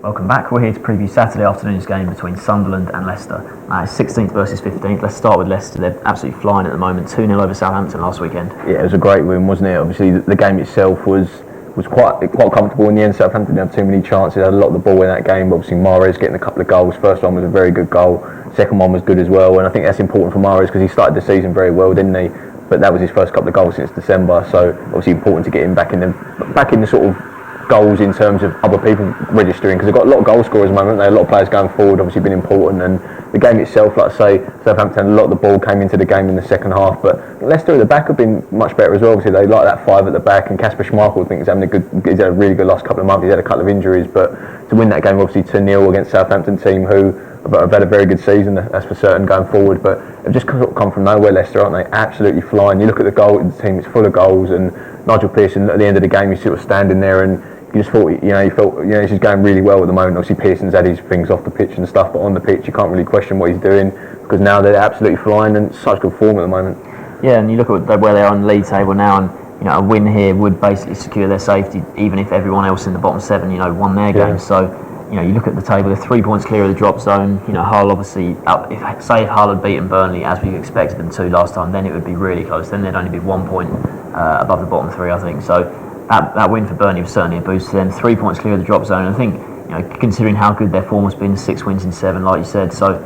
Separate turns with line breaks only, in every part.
Welcome back. We're here to preview Saturday afternoon's game between Sunderland and Leicester. It's 16th versus 15th. Let's start with Leicester. They're absolutely flying at the moment. 2-0 over Southampton last weekend.
Yeah, it was a great win, wasn't it? Obviously, the game itself was quite comfortable in the end. Southampton didn't have too many chances. They had a lot of the ball in that game. But obviously, Mahrez getting a couple of goals. First one was a very good goal. Second one was good as well. And I think that's important for Mahrez because he started the season very well, didn't he? But that was his first couple of goals since December. So obviously important to get him back in the sort of goals in terms of other people registering, because they've got a lot of goal scorers at the moment. There are a lot of players going forward, obviously been important, and the game itself, like I say, Southampton, a lot of the ball came into the game in the second half, but Leicester at the back have been much better as well. Obviously they like that five at the back, and Kasper Schmeichel I think he's had a really good last couple of months. He's had a couple of injuries, but to win that game obviously 2-0 against Southampton team who have had a very good season, that's for certain, going forward, but they've just come from nowhere, Leicester, aren't they? Absolutely flying. You look at the team, it's full of goals, and Nigel Pearson at the end of the game, he's sort of standing there and you just thought, you felt this is going really well at the moment. Obviously Pearson's had his things off the pitch and stuff, but on the pitch you can't really question what he's doing, because now they're absolutely flying and such good form at the moment.
Yeah, and you look at where they are on the league table now, and a win here would basically secure their safety, even if everyone else in the bottom seven, won their games. So, you look at the table, they're 3 points clear of the drop zone. Hull obviously, if Hull had beaten Burnley as we expected them to last time, then it would be really close. Then they'd only be 1 point above the bottom three, I think. So that win for Burnley was certainly a boost to them. 3 points clear of the drop zone. I think, considering how good their form has been, 6 wins in 7, like you said, so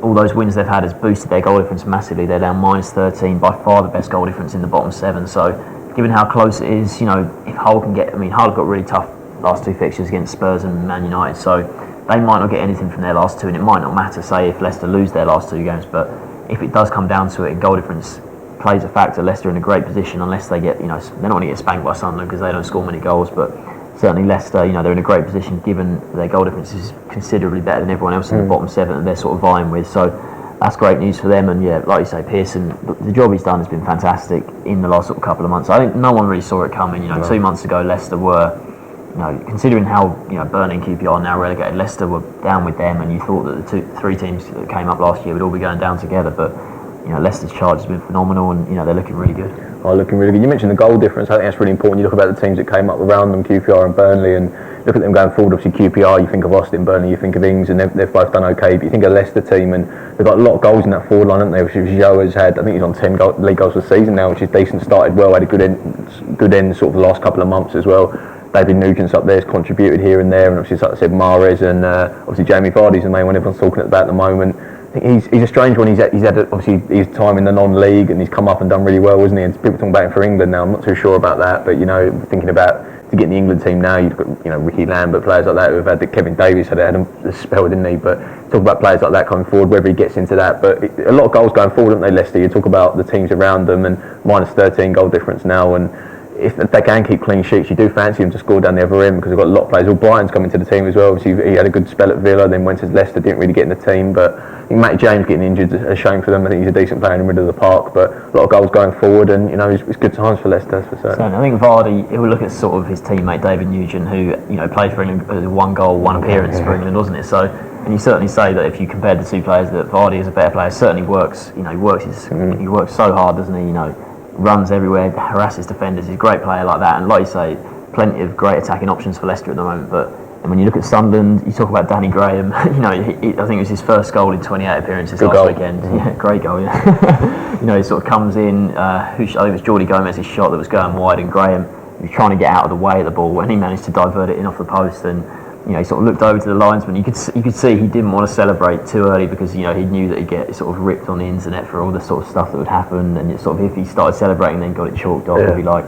all those wins they've had has boosted their goal difference massively. They're down -13, by far the best goal difference in the bottom 7. So, given how close it is, if Hull can get, Hull have got really tough last 2 fixtures against Spurs and Man United, so they might not get anything from their last 2, and it might not matter, say, if Leicester lose their last 2 games, but if it does come down to it, goal difference plays a factor. Leicester in a great position, unless they get, they're not going to get spanked by Sunderland because they don't score many goals, but certainly Leicester, they're in a great position given their goal difference is considerably better than everyone else in the bottom 7 that they're sort of vying with, so that's great news for them. And like you say, Pearson, the job he's done has been fantastic in the last sort of couple of months. I think no one really saw it coming. 2 months ago Leicester were, considering how Burnley and QPR are now relegated, Leicester were down with them, and you thought that the 3 teams that came up last year would all be going down together, but Leicester's charge has been phenomenal, and they're looking really good.
Looking really good. You mentioned the goal difference. I think that's really important. You look about the teams that came up around them, QPR and Burnley, and look at them going forward. Obviously QPR, you think of Austin, Burnley, you think of Ings, and they've both done okay, but you think of Leicester team, and they've got a lot of goals in that forward line, haven't they? Obviously Joe has had, I think he's on 10 league goals for the season now, which is decent. Started well, had a good end sort of the last couple of months as well. David Nugent's up there, has contributed here and there, and obviously, like I said, Mahrez, and obviously Jamie Vardy's the main one everyone's talking about at the moment. I think he's a strange one. He's had obviously his time in the non-league, and he's come up and done really well, wasn't he? And people talking about him for England now. I'm not too sure about that, but thinking about to get in the England team now, you've got Ricky Lambert, players like that who've had. Kevin Davies had a spell, didn't he? But talk about players like that coming forward, whether he gets into that. But a lot of goals going forward, don't they, Leicester? You talk about the teams around them, and -13 goal difference now, and if they can keep clean sheets, you do fancy him to score down the other end, because they've got a lot of players. Brighton's coming to the team as well. Obviously, he had a good spell at Villa, then went to Leicester, didn't really get in the team. But I think Matty James getting injured is a shame for them. I think he's a decent player in the middle of the park, but a lot of goals going forward, and it's good times for Leicester, that's for certain.
So I think Vardy, he'll look at sort of his teammate David Nugent, who played for England, 1 goal, 1 appearance for England, wasn't it? So, and you certainly say that if you compared the 2 players, that Vardy is a better player. Certainly works. He works so hard, doesn't he? Runs everywhere, harasses defenders. He's a great player like that, and like you say, plenty of great attacking options for Leicester at the moment. But when you look at Sunderland, you talk about Danny Graham. I think it was his first goal in 28 appearances last weekend. Yeah, great goal. Yeah. He sort of comes in. I think it was Jordi Gomez's shot that was going wide, and Graham was trying to get out of the way of the ball, and he managed to divert it in off the post. And he sort of looked over to the linesman. You could see he didn't want to celebrate too early, because he knew that he'd get sort of ripped on the internet for all the sort of stuff that would happen, and sort of if he started celebrating and then got it chalked off, it'd be like,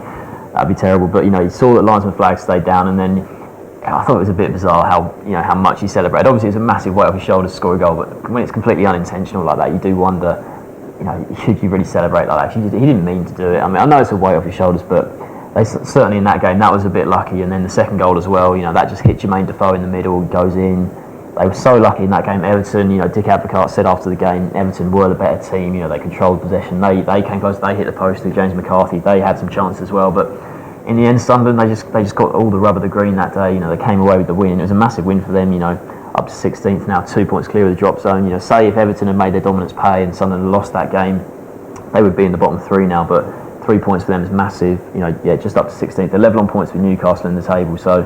that'd be terrible. But he saw that linesman flag stayed down, and then I thought it was a bit bizarre how much he celebrated. Obviously, it was a massive weight off his shoulders to score a goal, but when it's completely unintentional like that, you do wonder, should you really celebrate like that? He didn't mean to do it. I know it's a weight off his shoulders, but they certainly in that game, that was a bit lucky. And then the second goal as well, that just hit Jermaine Defoe in the middle, goes in. They were so lucky in that game. Everton, Dick Advocaat said after the game, Everton were the better team. They controlled possession. They came close. They hit the post through James McCarthy. They had some chances as well, but in the end, Sunderland, they just got all the rub of the green that day. They came away with the win. It was a massive win for them. Up to 16th now, 2 points clear of the drop zone. Say if Everton had made their dominance pay and Sunderland had lost that game, they would be in the bottom 3 now. But 3 points for them is massive. Just up to 16th. They're level on points with Newcastle in the table. So,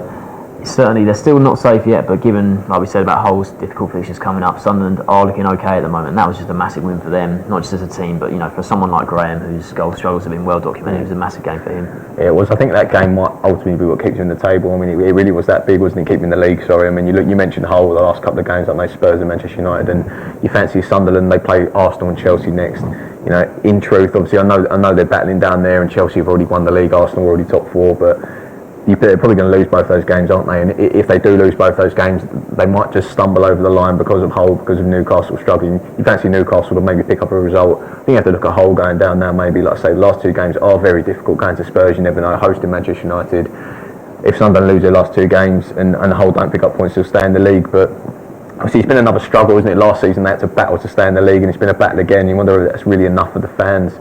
certainly they're still not safe yet, but given, like we said about Hull's difficult fixtures coming up, Sunderland are looking okay at the moment. And that was just a massive win for them, not just as a team, but for someone like Graham, whose goal struggles have been well documented. It was a massive game for him.
Yeah, it was. I think that game might ultimately be what keeps you in the table. I mean, it really was that big, wasn't it, keeping the league? Sorry, I mean, you mentioned Hull the last couple of games, like they Spurs and Manchester United, and you fancy Sunderland. They play Arsenal and Chelsea next. In truth, obviously, I know they're battling down there, and Chelsea have already won the league. Arsenal are already top 4, but they're probably going to lose both those games, aren't they? And if they do lose both those games, they might just stumble over the line because of Hull, because of Newcastle struggling. You fancy Newcastle to maybe pick up a result. I think you have to look at Hull going down now. Maybe, like I say, the last 2 games are very difficult. Going to Spurs, you never know. Hosting Manchester United. If Sunderland lose their last 2 games and Hull don't pick up points, they'll stay in the league. But obviously, it's been another struggle, isn't it? Last season they had to battle to stay in the league, and it's been a battle again. You wonder if that's really enough for the fans.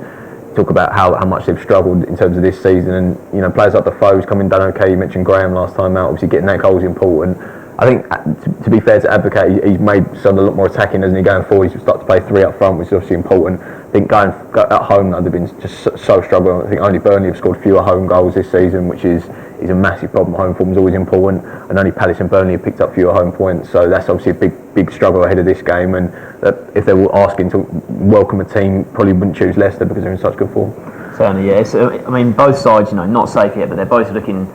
Talk about how much they've struggled in terms of this season, and players like Defoe's coming done okay. You mentioned Graham last time out. Obviously, getting that goal is important. I think to be fair to Advocate, he's made Sunderland a lot more attacking, hasn't he? Going forward, he's started to play 3 up front, which is obviously important. I think going at home, they've been just so struggling. I think only Burnley have scored fewer home goals this season, which is a massive problem. Home form is always important, and only Palace and Burnley have picked up fewer home points. So that's obviously a big struggle ahead of this game. And if they were asking to welcome a team, probably wouldn't choose Leicester because they're in such good form.
Certainly, yeah. I mean, both sides, not safe yet, but they're both looking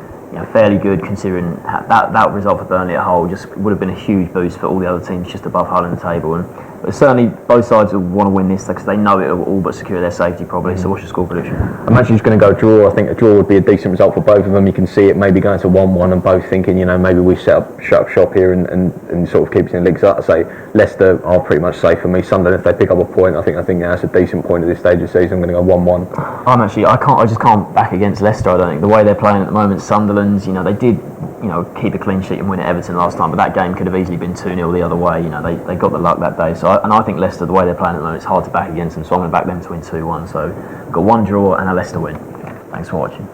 fairly good considering that result for Burnley at Hull just would have been a huge boost for all the other teams just above Hull in the table. But certainly both sides will want to win this because they know it will all but secure their safety probably. So what's your score prediction?
I'm actually just going to go draw. I think a draw would be a decent result for both of them. You can see it maybe going to 1-1 and both thinking, maybe we shut up shop here and sort of keep it in the league. So I say Leicester are pretty much safe for me. Sunderland, if they pick up a point, I think that's a decent point at this stage of the season. I'm going to go 1-1.
I just can't back against Leicester. I don't think the way they're playing at the moment. Sunderland, they did keep a clean sheet and win at Everton last time, but that game could have easily been 2-0 the other way. They got the luck that day. So I think Leicester, the way they're playing at the moment, it's hard to back against them. So I'm going to back them to win 2-1. So we've got 1 draw and a Leicester win. Thanks for watching.